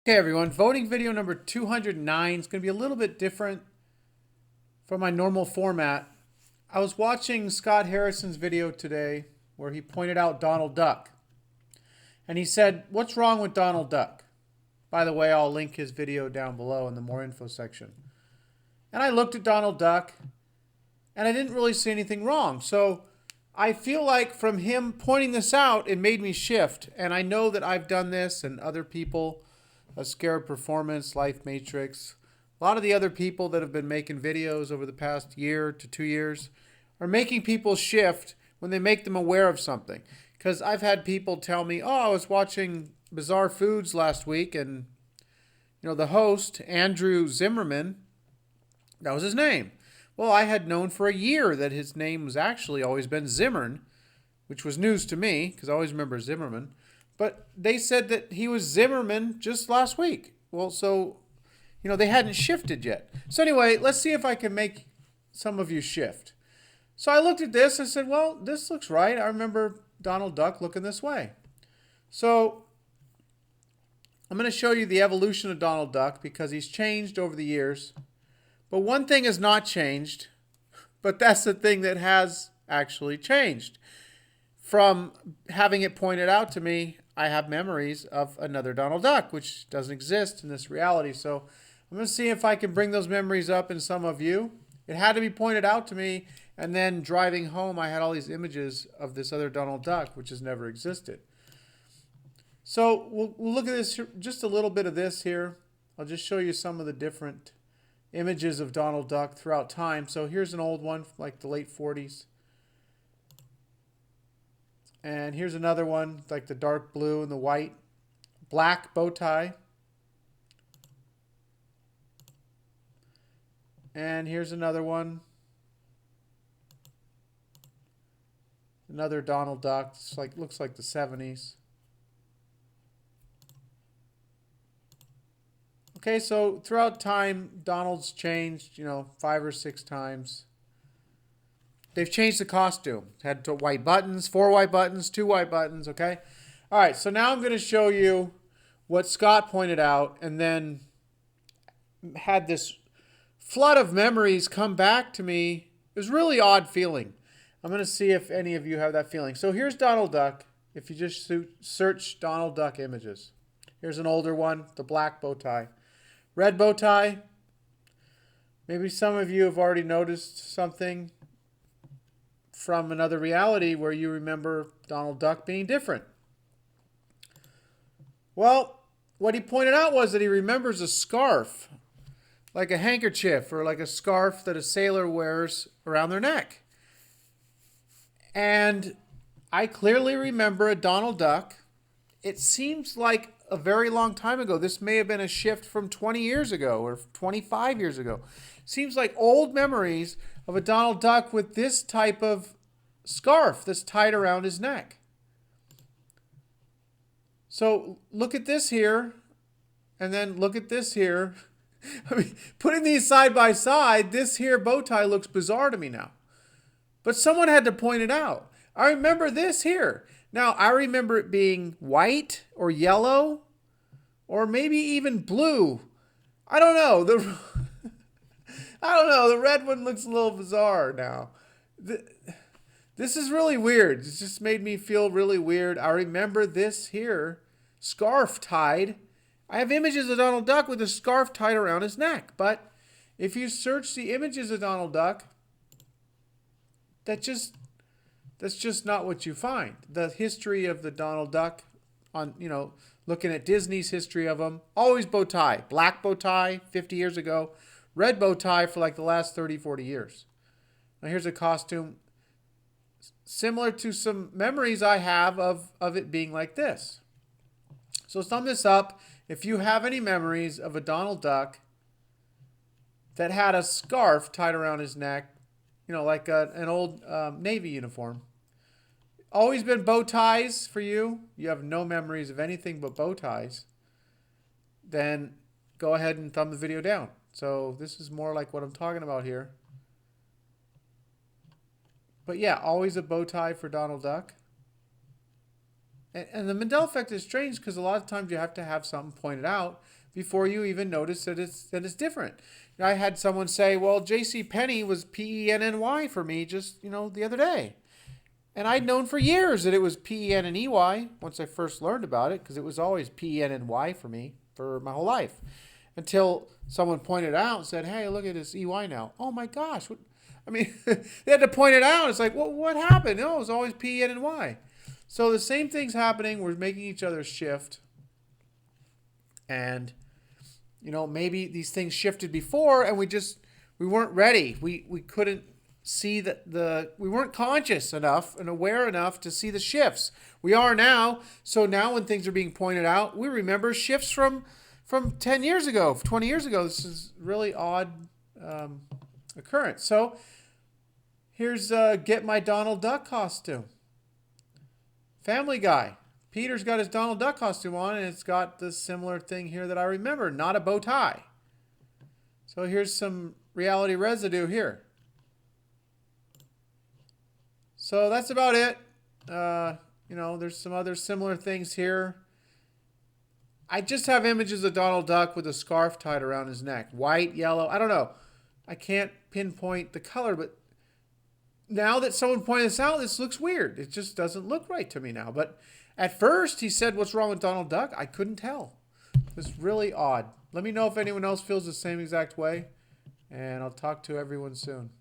Okay, everyone, voting video number 209 is going to be a little bit different from my normal format. I was watching Scott Harrison's video today where he pointed out Donald Duck. And he said, "What's wrong with Donald Duck?" By the way, I'll link his video down below in the more info section. And I looked at Donald Duck and I didn't really see anything wrong. So I feel like from him pointing this out, it made me shift. And I know that I've done this and other people, Scared Performance, Life Matrix, a lot of the other people that have been making videos over the past year to 2 years are making people shift when they make them aware of something. Because I've had people tell me, "Oh, I was watching Bizarre Foods last week, and the host, Andrew Zimmerman, that was his name." Well, I had known for a year that his name was actually always been Zimmern, which was news to me because I always remember Zimmerman. But they said that he was Zimmerman just last week. Well, so, they hadn't shifted yet. So anyway, let's see if I can make some of you shift. So I looked at this and said, well, this looks right. I remember Donald Duck looking this way. So I'm going to show you the evolution of Donald Duck because he's changed over the years. But one thing has not changed, but that's the thing that has actually changed. From having it pointed out to me, I have memories of another Donald Duck, which doesn't exist in this reality. So I'm going to see if I can bring those memories up in some of you. It had to be pointed out to me, and then driving home, I had all these images of this other Donald Duck, which has never existed. So we'll look at this, just a little bit of this here. I'll just show you some of the different images of Donald Duck throughout time. So here's an old one, like the late 40s. And here's another one, like the dark blue and the white. Black bow tie. And here's another one. Another Donald Duck. It's looks like the 70s. Okay, so throughout time, Donald's changed, 5 or 6 times. They've changed the costume. Had 4 white buttons, 2 white buttons, okay? All right, so now I'm going to show you what Scott pointed out and then had this flood of memories come back to me. It was a really odd feeling. I'm going to see if any of you have that feeling. So here's Donald Duck. If you just search Donald Duck images. Here's an older one, the black bow tie. Red bow tie. Maybe some of you have already noticed something from another reality where you remember Donald Duck being different. Well, what he pointed out was that he remembers a scarf, like a handkerchief or like a scarf that a sailor wears around their neck. And I clearly remember a Donald Duck. It seems like a very long time ago. This may have been a shift from 20 years ago or 25 years ago. Seems like old memories of a Donald Duck with this type of scarf that's tied around his neck. So look at this here, and then look at this here. I mean, putting these side by side, this here bow tie looks bizarre to me now. But someone had to point it out. I remember this here. Now, I remember it being white or yellow or maybe even blue. I don't know. The red one looks a little bizarre now. This is really weird. It just made me feel really weird. I remember this here, scarf tied. I have images of Donald Duck with a scarf tied around his neck. But if you search the images of Donald Duck, that's just not what you find. The history of the Donald Duck, looking at Disney's history of them, always bow tie. Black bow tie 50 years ago. Red bow tie for like the last 30, 40 years. Now here's a costume similar to some memories I have of it being like this. So sum this up. If you have any memories of a Donald Duck that had a scarf tied around his neck, like an old Navy uniform. Always been bow ties for you. You have no memories of anything but bow ties. Then go ahead and thumb the video down. So this is more like what I'm talking about here. But yeah, always a bow tie for Donald Duck. And the Mandela effect is strange because a lot of times you have to have something pointed out before you even notice that it's different. You know, I had someone say, well, J.C. Penney was Penny for me just, the other day. And I'd known for years that it was Penny once I first learned about it, because it was always Penny for me for my whole life. Until someone pointed out and said, hey, look at this EY now. Oh my gosh. They had to point it out. It's like, well, what happened? No, it was always Penny. So the same thing's happening. We're making each other shift. And, maybe these things shifted before and we weren't ready. We couldn't see we weren't conscious enough and aware enough to see the shifts. We are now. So now when things are being pointed out, we remember shifts from 10 years ago, 20 years ago. This is really odd occurrence. So here's get my Donald Duck costume. Family Guy. Peter's got his Donald Duck costume on, and it's got the similar thing here that I remember, not a bow tie. So here's some reality residue here. So that's about it. There's some other similar things here. I just have images of Donald Duck with a scarf tied around his neck. White, yellow, I don't know. I can't pinpoint the color, but now that someone pointed this out, this looks weird. It just doesn't look right to me now. But at first, he said, what's wrong with Donald Duck? I couldn't tell. It's really odd. Let me know if anyone else feels the same exact way, and I'll talk to everyone soon.